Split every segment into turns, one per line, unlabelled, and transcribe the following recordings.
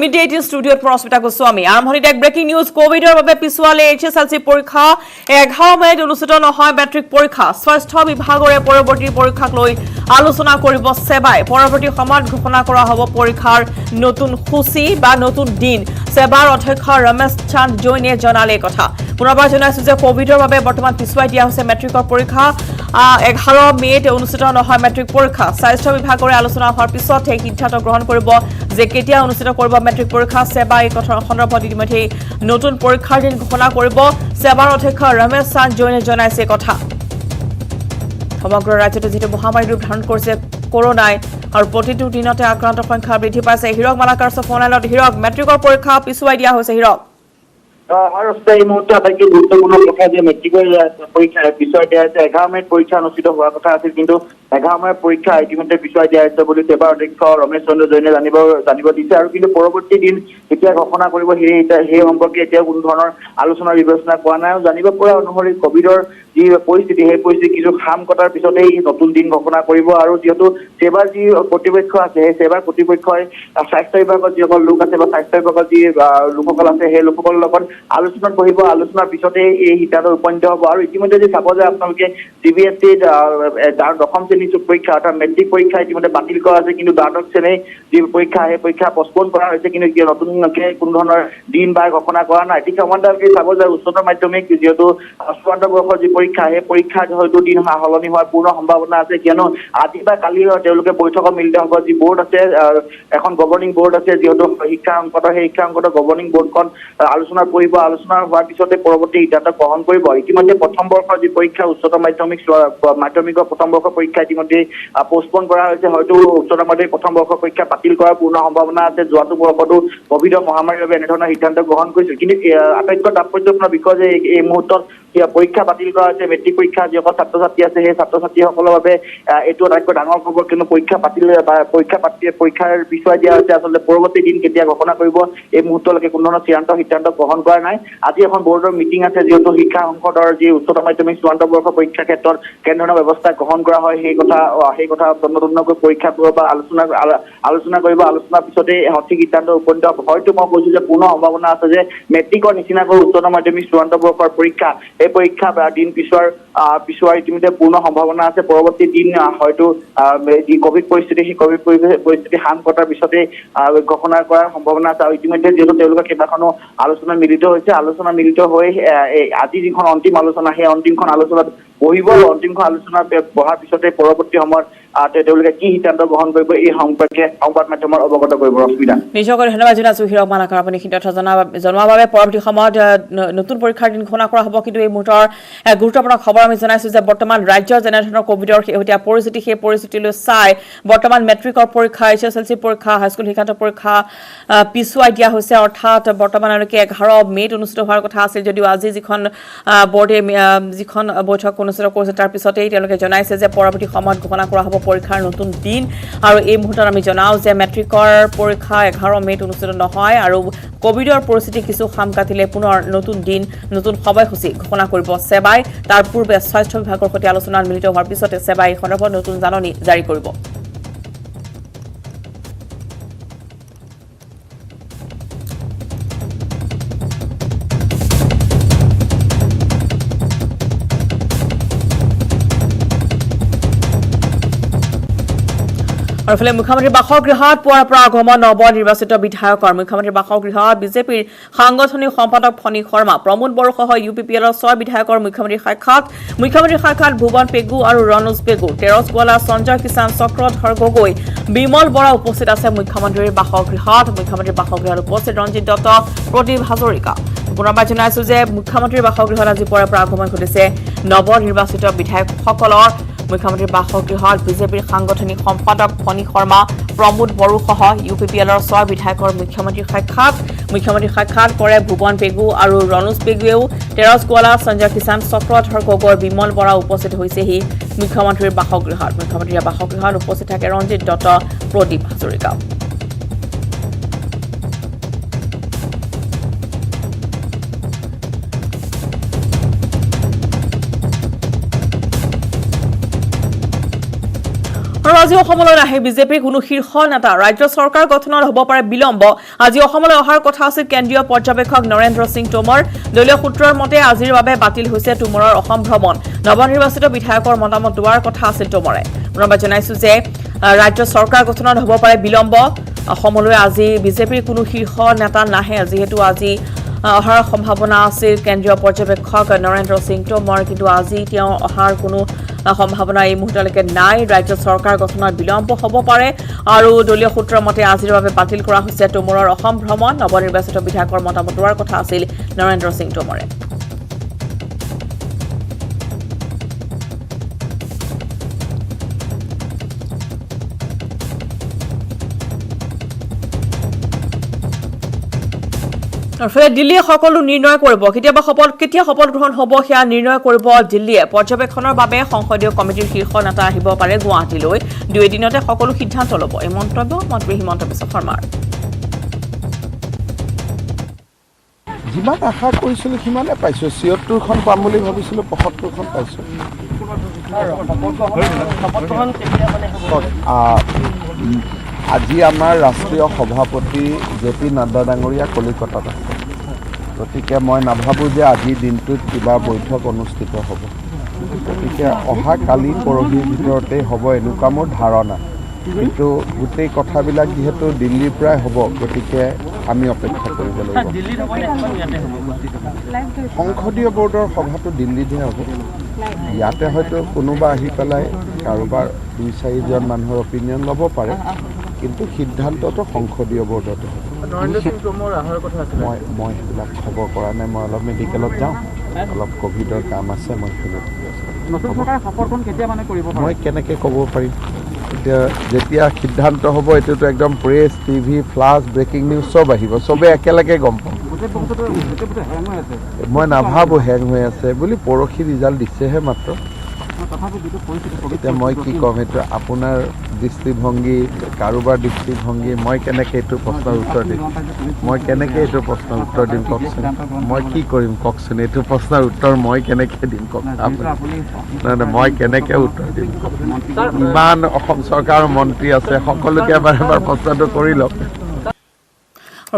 Media 18 ষ্টুডিঅ'ত পৰস্মিতা গোস্বামী আৰম্ভণিত এক ব্ৰেকিং নিউজ কোভিডৰ বাবে পিছুৱালে HSLC পৰীক্ষা 11 মেত অনুষ্ঠিত নহয় মেট্ৰিক পৰীক্ষা স্বাস্থ্য বিভাগৰে পৰৱৰ্তী পৰীক্ষাক লৈ আলোচনা কৰিব সেবাই পৰৱৰ্তী সময়ত ঘোষণা কৰা হ'ব পৰীক্ষাৰ নতুন সূচী বা নতুন দিন সেবাৰ অধ্যক্ষ ৰমেশ চান্দ জৈনে জনালে কথা পুনৰবাৰ জনাইছো যে কোভিডৰ বাবে বৰ্তমান পিছুৱাই দিয়া হৈছে মেট্ৰিকৰ পৰীক্ষা 11 মেত অনুষ্ঠিত নহয় মেট্ৰিক পৰীক্ষা স্বাস্থ্য বিভাগৰে আলোচনা হোৱাৰ পিছত এই সিদ্ধান্ত গ্ৰহণ কৰিব যে কেতিয়া অনুষ্ঠিত কৰিব মেট্ৰিক পৰীক্ষা সেবা এই কথা সন্দৰ্ভত ইতিমধ্যে নতুন পৰীক্ষাৰ দিন ঘোষণা কৰিব সেবাৰ অধ্যক্ষ ৰমেশ চান্দ জৈনে জনাইছে কথা সমগ্ৰ ৰাজ্যতে যেটো মহামাৰী ৰূপ ধাৰণ কৰিছে কৰোনাই আৰু প্ৰতিটো দিনতে আক্ৰান্তৰ সংখ্যা বৃদ্ধি পাইছে হিৰক মালাকাৰ ফোন লাইনত হিৰক মেট্ৰিকৰ পৰীক্ষা পিছুৱাই দিয়া হৈছে হিৰক
এই মুহূৰ্তে আটাইতকৈ গুৰুত্বপূৰ্ণ কথা যে মেট্ৰিকৰ পৰীক্ষা পিছুৱাই দিয়া হৈছে 11 মেত পৰীক্ষা অনুষ্ঠিত হোৱাৰ কথা আছিল কিন্তু 11 মেত পৰীক্ষা ইতিমধ্যে পিছুৱাই দিয়া হৈছে বুলি সেৱাৰ অধ্যক্ষ ৰমেশ চন্দ্ৰ জৈনে জানিব দিছে আৰু কিন্তু পৰৱৰ্তী দিন কেতিয়া ঘোষণা কৰিব সেই সম্পৰ্কে এতিয়া কোনো ধৰণৰ আলোচনা বিবেচনা কৰা নাই আৰু জানিব পৰা অনুসৰি কোভিডৰ যি পৰিস্থিতি সেই পৰিস্থিতি কিছু খাম কটাৰ পিছতেই নতুন দিন ঘোষণা কৰিব আৰু যিহেতু সেৱাৰ যি কৰ্তৃপক্ষ আছে সেই সেৱাৰ কৰ্তৃপক্ষই স্বাস্থ্য বিভাগত যিসকল লোক আছে বা স্বাস্থ্য বিভাগত যি লোকসকল আছে সেই লোকসকলৰ লগত আলোচনাত বহিব আলোচনাৰ পিছতে এই সিদ্ধান্তত উপনীত হ'ব আৰু ইতিমধ্যে যে চাব যে আপোনালোকে CBSE দশম শ্ৰেণীৰ পৰীক্ষা অৰ্থাৎ মেট্ৰিক পৰীক্ষা ইতিমধ্যে বাতিল কৰা আছে কিন্তু দ্বাদশ শ্ৰেণীৰ যি পৰীক্ষা সেই পৰীক্ষা পষ্টপন কৰা হৈছে কিন্তু নতুনকৈ কোনো ধৰণৰ দিন বাৰ ঘোষণা কৰা নাই ঠিক সমান্তৰালকৈ চাব যে উচ্চতৰ মাধ্যমিক যিহেতু চূড়ান্ত বৰ্ষৰ যি পৰীক্ষা সেই পৰীক্ষাত হয়তো দিন সলনি হোৱাৰ পূৰ্ণ সম্ভাৱনা আছে কিয়নো আজি বা কালি তেওঁলোকে বৈঠকত মিলিত হ'ব যি বোৰ্ড আছে এখন গভৰ্ণিং বোৰ্ড আছে যিহেতু শিক্ষা সংকটৰ সেই শিক্ষা সংকটৰ গভৰ্ণিং বোৰ্ডখন আলোচনা কৰিব আলোচনা হোৱাৰ পিছতে পৰৱৰ্তী সিদ্ধান্ত গ্ৰহণ কৰিব ইতিমধ্যে প্ৰথম বৰ্ষৰ যি পৰীক্ষা উচ্চতৰ মাধ্যমিকৰ প্ৰথম বৰ্ষৰ পৰীক্ষা ইতিমধ্যে পষ্টপন কৰা হৈছে হয়তো উচ্চতৰ মাধ্যমিক প্ৰথম বৰ্ষৰ পৰীক্ষা বাতিল কৰাৰ পূৰ্ণ সম্ভাৱনা আছে যোৱাটো বৰ্ষতো কোভিডৰ মহামাৰীৰ বাবে এনেধৰণৰ সিদ্ধান্ত গ্ৰহণ কৰিছিল কিন্তু আটাইতকৈ তাৎপৰ্যপূৰ্ণ বিষয় যে এই মুহূৰ্তত পৰীক্ষা বাতিল কৰা হৈছে মেট্ৰিক পৰীক্ষা যিসকল ছাত্ৰ ছাত্ৰী আছে সেই ছাত্ৰ ছাত্ৰীসকলৰ বাবে এইটো আটাইতকৈ ডাঙৰ খবৰ কিন্তু পৰীক্ষাৰ পিছুৱাই দিয়া হৈছে আচলতে পৰৱৰ্তী দিন কেতিয়া ঘোষণা কৰিব এই মুহূৰ্তলৈকে কোনো ধৰণৰ সিদ্ধান্ত গ্ৰহণ কৰা নাই আজি এখন বোৰ্ডৰ মিটিং আছে যিহেতু শিক্ষা সংসদৰ যি উচ্চতৰ মাধ্যমিক চূড়ান্ত বৰ্ষৰ পৰীক্ষাৰ ক্ষেত্ৰত কেনেধৰণৰ ব্যৱস্থা গ্ৰহণ কৰা হয় সেই কথা তন্নতন্নকৈ পৰীক্ষা কৰিব বা আলোচনা কৰিব আলোচনাৰ পিছতে সঠিক সিদ্ধান্ত উপনীত হ'ব হয়তো মই কৈছো যে পূৰ্ণ সম্ভাৱনা আছে যে মেট্ৰিকৰ নিচিনাকৈ উচ্চতৰ মাধ্যমিক চূড়ান্ত বৰ্ষৰ পৰীক্ষা এই পৰীক্ষা দিন পিছুৱাৰ ইতিমধ্যে পূৰ্ণ সম্ভাৱনা আছে পৰৱৰ্তী দিন হয়তো যি কোভিড পৰিস্থিতি সেই কোভিড পৰিস্থিতি শাম কটাৰ পিছতে ঘোষণা কৰাৰ সম্ভাৱনা আছে আৰু ইতিমধ্যে যিহেতু তেওঁলোকে কেইবাখনো আলোচনা মিলিত হৈছে আলোচনা মিলিত হৈ আজি যিখন অন্তিম আলোচনা সেই অন্তিমখন আলোচনাত বহিব অন্তিমখন আলোচনা বহাৰ পিছতে পৰৱৰ্তী সময়ত তেওঁলোকে কি সিদ্ধান্ত গ্ৰহণ কৰিব এই সম্পৰ্কে সংবাদ মাধ্যমৰ অৱগত কৰিব ৰশ্মিতা
নিশ্চয়কৈ ধন্যবাদ জনাইছো হিৰক মালাকাৰ আপুনি সিদ্ধান্ত জনোৱাৰ বাবে পৰৱৰ্তী সময়ত নতুন পৰীক্ষাৰ দিন ঘোষণা কৰা হ'ব কিন্তু এই মুহূৰ্তৰ গুৰুত্বপূৰ্ণ খবৰ আমি জনাইছো যে বৰ্তমান ৰাজ্যৰ যেনেধৰণৰ কোভিডৰ শেহতীয়া পৰিস্থিতি সেই পৰিস্থিতিলৈ চাই বৰ্তমান মেট্ৰিকৰ পৰীক্ষা HSLC পৰীক্ষা হাইস্কুল শিক্ষান্ত পৰীক্ষা পিছুৱাই দিয়া হৈছে অৰ্থাৎ বৰ্তমানলৈকে 11 মেত অনুষ্ঠিত হোৱাৰ কথা আছিল যদিও আজি যিখন বৰ্ডে যিখন বৈঠক অনুষ্ঠিত কৰিছে তাৰ পিছতেই তেওঁলোকে জনাইছে যে পৰৱৰ্তী সময়ত ঘোষণা কৰা হ'ব পৰীক্ষাৰ নতুন দিন আৰু এই মুহূৰ্তত আমি জনাও যে মেট্ৰিকৰ পৰীক্ষা 11 মেত অনুষ্ঠিত নহয় আৰু কোভিডৰ পৰিস্থিতি কিছু খাম কাটিলে পুনৰ নতুন দিন নতুন সময়সূচী ঘোষণা কৰিব সেবাই তাৰ পূৰ্বে স্বাস্থ্য বিভাগৰ সৈতে আলোচনাত মিলিত হোৱাৰ পিছতে সেবাই এই সন্দৰ্ভত নতুন জাননী জাৰি কৰিব আৰু ফলে মুখ্যমন্ত্ৰীৰ বাসগৃহত পুৱাৰ পৰা আগমন নৱ নিৰ্বাচিত বিধায়কৰ মুখ্যমন্ত্ৰীৰ বাসগৃহত বিজেপিৰ সাংগঠনিক সম্পাদক ফণী শৰ্মা প্ৰমোদ বড়ো সহ UPPLৰ 6 বিধায়কৰ মুখ্যমন্ত্ৰীৰ সাক্ষাৎ ভুৱন পেগু আৰু ৰনোজ পেগু তেৰছ গোৱালা সঞ্জয় কিষাণ চক্ৰধৰ গগৈ বিমল বৰা উপস্থিত আছে মুখ্যমন্ত্ৰীৰ বাসগৃহত উপস্থিত ৰঞ্জিত দত্ত প্ৰদীপ হাজৰিকা পুনৰবাৰ জনাইছো যে মুখ্যমন্ত্ৰীৰ বাসগৃহত আজি পুৱাৰ পৰা আগমন ঘটিছে নৱ নিৰ্বাচিত বিধায়কসকলৰ মুখ্যমন্ত্ৰীৰ বাসগৃহত বিজেপিৰ সাংগঠনিক সম্পাদক ফণী শৰ্মা প্ৰমোদ বড়ো সহ UPPLৰ 6 বিধায়কৰ মুখ্যমন্ত্ৰীৰ সাক্ষাৎ কৰে ভুৱন পেগু আৰু ৰনোজ পেগুৱেও তেৰছ গোৱালা সঞ্জয় কিষাণ চক্ৰধৰ গগৈ বিমল বৰা উপস্থিত হৈছেহি মুখ্যমন্ত্ৰীৰ বাসগৃহত উপস্থিত থাকে ৰঞ্জিত দত্ত প্ৰদীপ হাজৰিকা আজি অসমলৈ নাহে বিজেপিৰ কোনো শীৰ্ষ নেতা ৰাজ্য চৰকাৰ গঠনত হ'ব পাৰে বিলম্ব আজি অসমলৈ অহাৰ কথা আছিল কেন্দ্ৰীয় পৰ্যবেক্ষক নৰেন্দ্ৰ সিং টোমৰ দলীয় সূত্ৰৰ মতে আজিৰ বাবে বাতিল হৈছে টোমৰৰ অসম ভ্ৰমণ নৱনিৰ্বাচিত বিধায়কৰ মতামত লোৱাৰ কথা আছিল টোমৰে পুনৰবাৰ জনাইছো যে ৰাজ্য চৰকাৰ গঠনত হ'ব পাৰে বিলম্ব অসমলৈ আজি বিজেপিৰ কোনো শীৰ্ষ নেতা নাহে যিহেতু আজি অহাৰ সম্ভাৱনা আছিল কেন্দ্ৰীয় পৰ্যবেক্ষক নৰেন্দ্ৰ সিং টোমৰ কিন্তু আজি তেওঁ অহাৰ কোনো সম্ভাৱনা এই মুহূৰ্তলৈকে নাই ৰাজ্য চৰকাৰ গঠনত বিলম্ব হ'ব পাৰে আৰু দলীয় সূত্ৰৰ মতে আজিৰ বাবে বাতিল কৰা হৈছে টোমৰৰ অসম ভ্ৰমণ নৱনিৰ্বাচিত বিধায়কৰ মতামত লোৱাৰ কথা আছিল নৰেন্দ্ৰ সিং টোমৰে দিল্লীয়ে সকলো নিৰ্ণয় কৰিব কেতিয়া শপত গ্ৰহণ হ'ব সেয়া নিৰ্ণয় কৰিব দিল্লীয়ে পৰ্যবেক্ষণৰ বাবে সংসদীয় কমিটিৰ শীৰ্ষ নেতা আহিব পাৰে গুৱাহাটীলৈ 2 দিনতে সকলো সিদ্ধান্ত ল'ব এই মন্তব্য মন্ত্ৰী হিমন্ত বিশ্ব শৰ্মাৰ
যিমান আশা কৰিছিলোঁ সিমানে পাইছোঁ ৭৬খন পাম বুলি ভাবিছিলোঁ ৭৫খন পাইছোঁ আজি আমাৰ ৰাষ্ট্ৰীয় সভাপতি জে.পি. নাড্ডা ডাঙৰীয়া কলিকতাত আছে গতিকে মই নাভাবোঁ যে আজিৰ দিনটোত কিবা বৈঠক অনুষ্ঠিত হ'ব গতিকে অহা কালি পৰহিৰ ভিতৰতেই হ'ব এনেকুৱা মোৰ ধাৰণা কিন্তু গোটেই কথাবিলাক যিহেতু দিল্লীৰ পৰাই হ'ব গতিকে আমি অপেক্ষা কৰিব লাগিব সংসদীয় বোৰ্ডৰ সভাটো দিল্লীতহে হ'ব ইয়াতে হয়তো কোনোবা আহি পেলাই কাৰোবাৰ 2-4জন মানুহৰ অপিনিয়ন ল'ব পাৰে কিন্তু সিদ্ধান্তটো সংসদীয় বোৰ্ডতে হ'ব মই সেইবিলাক খবৰ কৰা নাই মই অলপ মেডিকেলত যাওঁ অলপ ক'ভিডৰ কাম আছে মই মই কেনেকৈ ক'ব পাৰিম এতিয়া যেতিয়া সিদ্ধান্ত হ'ব এইটোতো একদম press TV flash breaking news চব আহিব চবে একেলগে গম পাম মই নাভাবোঁ হেং হৈ আছে বুলি পৰহি ৰিজাল্ট দিছেহে মাত্ৰ এতিয়া মই কি ক'ম এইটো আপোনাৰ দৃষ্টিভংগী কাৰোবাৰ দৃষ্টিভংগী মই কেনেকৈ এইটো প্ৰশ্নৰ উত্তৰ দিম কওকচোন মই কি কৰিম কওকচোন এইটো প্ৰশ্নৰ উত্তৰ মই কেনেকৈ দিম কওক নাই মই কেনেকৈ উত্তৰ দিম ইমান অসম চৰকাৰৰ মন্ত্ৰী আছে সকলোকে এবাৰ প্ৰশ্নটো কৰি লওক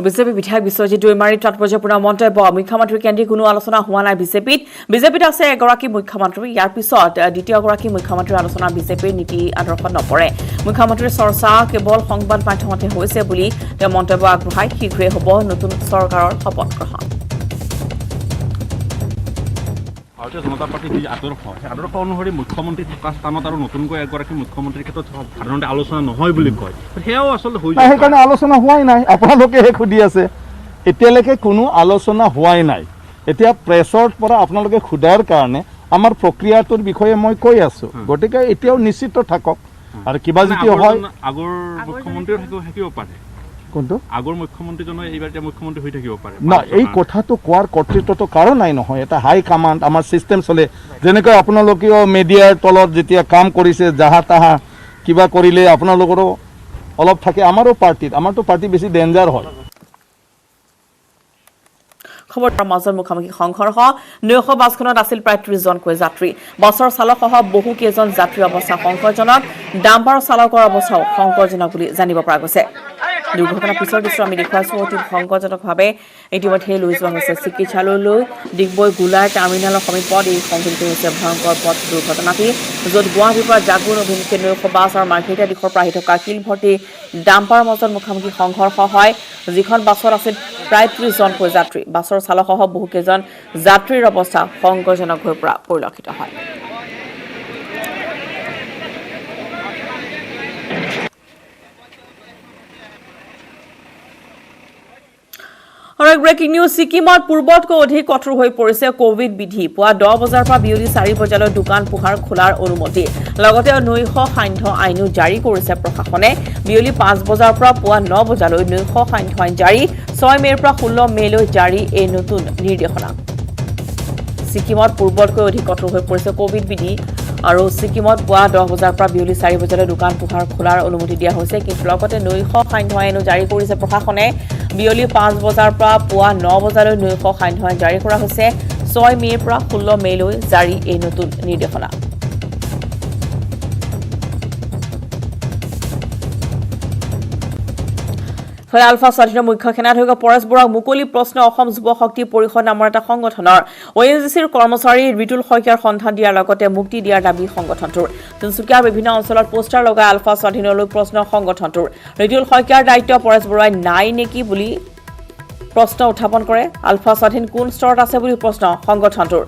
বিজেপি বিধায়ক বিশ্বজিৎ দৈমাৰীৰ তাৎপৰ্যপূৰ্ণ মন্তব্য মুখ্যমন্ত্ৰীৰ কেন্দ্ৰীয় কোনো আলোচনা হোৱা নাই বিজেপিত আছে এগৰাকী মুখ্যমন্ত্ৰী ইয়াৰ পিছত দ্বিতীয়গৰাকী মুখ্যমন্ত্ৰীৰ আলোচনা বিজেপিৰ নীতি আদৰ্শত নপৰে মুখ্যমন্ত্ৰীৰ চৰ্চা কেৱল সংবাদ মাধ্যমতে হৈছে বুলি তেওঁ মন্তব্য আগবঢ়াই শীঘ্ৰেই হ'ব নতুন চৰকাৰৰ শপত গ্ৰহণ
ভাৰতীয় জনতা পাৰ্টিৰ যি আদৰ্শ সেই আদৰ্শ অনুসৰি মুখ্যমন্ত্ৰী থকা স্থানত আৰু নতুনকৈ এগৰাকী মুখ্যমন্ত্ৰীৰ ক্ষেত্ৰত সাধাৰণতে আলোচনা নহয় বুলি কয় সেয়াও আচলতে হৈ যায়
সেইকাৰণে আলোচনা হোৱাই নাই আপোনালোকেহে সুধি আছে এতিয়ালৈকে কোনো আলোচনা হোৱাই নাই এতিয়া প্ৰেছৰ পৰা আপোনালোকে সোধাৰ কাৰণে আমাৰ প্ৰক্ৰিয়াটোৰ বিষয়ে মই কৈ আছোঁ গতিকে এতিয়াও নিশ্চিত থাকক আৰু কিবা যদি হয়
আগৰ মুখ্যমন্ত্ৰীও থাকিব পাৰে
কোনটো
আগৰ মুখ্যমন্ত্ৰীজনে এইবাৰ এতিয়া মুখ্যমন্ত্ৰী হৈ থাকিব পাৰে
না এই কথাটো কোৱাৰ কৰ্তৃত্বটো কাৰো নাই নহয় এটা হাই কামাণ্ড আমাৰ ছিষ্টেম চলে যেনেকৈ আপোনালোকেও মিডিয়াৰ তলত যেতিয়া কাম কৰিছে জাহা তাহা কিবা কৰিলে আপোনালোকৰো অলপ থাকে আমাৰতো পাৰ্টি বেছি ডেঞ্জাৰ হয়
খবৰৰ মাজত মুখামুখি সংঘৰ্ষ নৈশ বাছখনত আছিল প্ৰায় 30জনকৈ যাত্ৰী বাছৰ চালকসহ বহু কেইজন যাত্ৰীৰ অৱস্থা সংকটজনক ডাম্পাৰ চালকৰ অৱস্থাও সংকটজনক বুলি জানিব পৰা গৈছে দুৰ্ঘটনাৰ পিছৰ দৃশ্য আমি দেখুৱাইছো অতি সংকটজনকভাৱে ইতিমধ্যে লৈ যোৱা হৈছে চিকিৎসালয়লৈ ডিগবৈ গোলাৰ টাৰ্মিনেলৰ সমীপত এই সংঘটিত হৈছে ভয়ংকৰ পথ দুৰ্ঘটনাটি য'ত গুৱাহাটীৰ পৰা জাগুন অভিমুখে নৈশ বাছ আৰু মাৰ্ঘেৰিটা দিশৰ পৰা আহি থকা শিল ভৰ্তি ডাম্পাৰৰ মাজত মুখামুখি সংঘৰ্ষ হয় যিখন বাছত আছিল প্ৰায় 30জনকৈ যাত্ৰী বাছৰ চালকসহ বহু কেইজন যাত্ৰীৰ অৱস্থা সংকটজনক হৈ পৰা পৰিলক্ষিত হয় আৰু ব্ৰেকিং নিউজ ছিকিমত পূৰ্বতকৈ অধিক কঠোৰ হৈ পৰিছে কোভিড বিধি পুৱা 10 বজাৰ পৰা বিয়লি 4 বজালৈ দোকান পোহাৰ খোলাৰ অনুমতি লগতে নৈশ সান্ধ্য আইনো জাৰি কৰিছে প্ৰশাসনে বিয়লি 5 বজাৰ পৰা পুৱা 9 বজালৈ নৈশ সান্ধ্য আইন জাৰি 6 মেৰ পৰা 16 মেলৈ জাৰি এই নতুন নিৰ্দেশনা ছিকিমত পূৰ্বতকৈ অধিক কঠোৰ হৈ পৰিছে কোভিড বিধি আৰু ছিকিমত পুৱা 10 বজাৰ পৰা বিয়লি 4 বজালৈ দোকান পোহাৰ খোলাৰ অনুমতি দিয়া হৈছে কিন্তু লগতে নৈশ সান্ধ্য আইনো জাৰি কৰিছে প্ৰশাসনে বিয়লি 5 বজাৰ পৰা পুৱা 9 বজালৈ নৈশ সান্ধ্য আইন জাৰি কৰা হৈছে 6 মেৰ পৰা 16 মেলৈ জাৰি এই নতুন নিৰ্দেশনা ফলে আলফা স্বাধীনৰ মুখ্য সেনাধ্যক্ষ পৰেশ বৰাক মুকলি প্ৰশ্ন অসম যুৱ শক্তি পৰিষদ নামৰ এটা সংগঠনৰ ONGCৰ কৰ্মচাৰী ৰিতুল শইকীয়াৰ সন্ধান দিয়াৰ লগতে মুক্তি দিয়াৰ দাবী সংগঠনটোৰ তিনিচুকীয়াৰ বিভিন্ন অঞ্চলত পোষ্টাৰ লগাই আলফা স্বাধীনলৈ প্ৰশ্ন সংগঠনটোৰ ৰিতুল শইকীয়াৰ দায়িত্ব পৰেশ বৰাই নাই নেকি বুলি প্ৰশ্ন উত্থাপন কৰে আলফা স্বাধীন কোন স্তৰত আছে বুলি প্ৰশ্ন সংগঠনটোৰ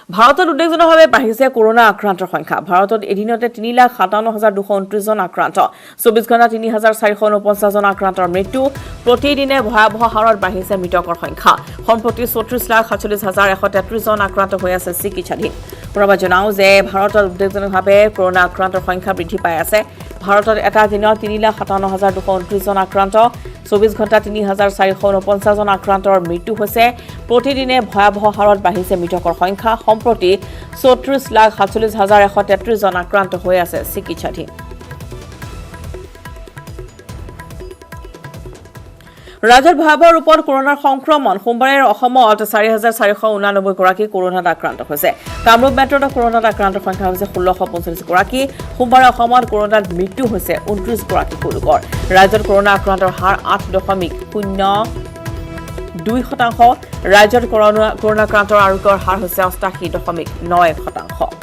ভাৰতত উদ্বেগজনকভাৱে বাঢ়িছে কৰোনা আক্ৰান্তৰ সংখ্যা ভাৰতত এদিনতে 3,57,229 জন আক্ৰান্ত 24 ঘণ্টা 3,449 জন আক্ৰান্তৰ মৃত্যু প্ৰতিদিনে ভয়াৱহ হাৰত বাঢ়িছে মৃতকৰ সংখ্যা সম্প্ৰতি 34,47,133 জন আক্ৰান্ত হৈ আছে চিকিৎসাধীন পুনৰবাৰ জনাও যে ভাৰতত উদ্বেগজনকভাৱে কৰোনা আক্ৰান্তৰ সংখ্যা বৃদ্ধি পাই আছে ভাৰতত এটা দিনত 3,57,229 জন আক্ৰান্ত 24 ঘণ্টা 3,449 জন আক্ৰান্তৰ মৃত্যু হৈছে প্ৰতিদিনে ভয়াৱহ হাৰত বাঢ়িছে মৃতকৰ সংখ্যা সম্প্ৰতি 34,47,133 জন আক্ৰান্ত হৈ আছে চিকিৎসাধীন ৰাজ্যত ভয়াৱহ ৰূপত কৰোনাৰ সংক্ৰমণ সোমবাৰে অসমত 4,489 গৰাকী কৰোনাত আক্ৰান্ত হৈছে কামৰূপ মেট্ৰত কৰোনাত আক্ৰান্তৰ সংখ্যা হৈছে 1,645 গৰাকী সোমবাৰে অসমত কৰোনাত মৃত্যু হৈছে 29 গৰাকী লোকৰ ৰাজ্যত কৰোনা আক্ৰান্তৰ হাৰ 8.02% ৰাজ্যত কৰোনা আক্ৰান্তৰ আৰোগ্যৰ হাৰ হৈছে 88.91%